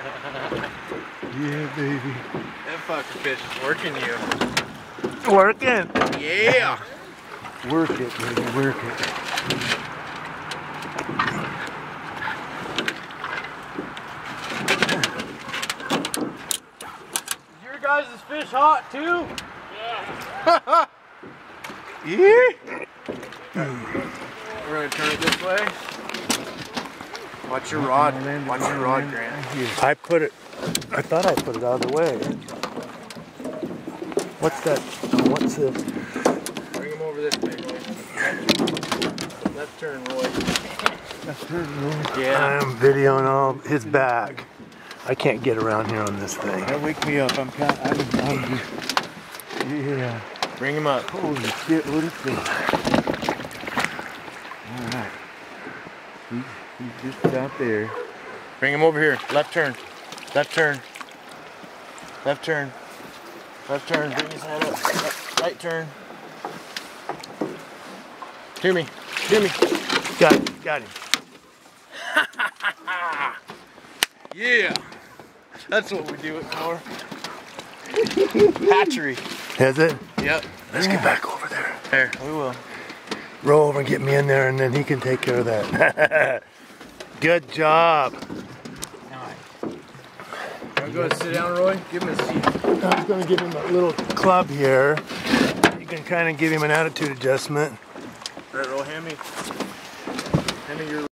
Yeah, baby. That fucking fish is working you. Working. Yeah. Work it, baby. Work it. Is your guys' fish hot too? Yeah. Yeah. We're gonna turn it this way. Watch your rod. Watch your rod, Grant. I thought I put it out of the way. What's that? What's this? Bring him over this way, Roy. Left turn, Roy. Left turn, Roy. Yeah. I'm videoing all his back. I can't get around here on this thing. That wake me up. I'm Yeah. Bring him up. Holy shit, what is this? Alright. He's just out there. Bring him over here. Left turn. Left turn. Left turn. Left turn. Bring his head up. Right turn. To me. To me. Got him. Got him. Yeah. That's what we do it for. Hatchery. Is it? Yep. Let's get back over there. There. We will. Roll over and get me in there, and then he can take care of that. Good job. Go ahead, sit down, Roy. Give him a seat. I'm going to give him a little club here. You can kind of give him an attitude adjustment. All right, Roy, hand me your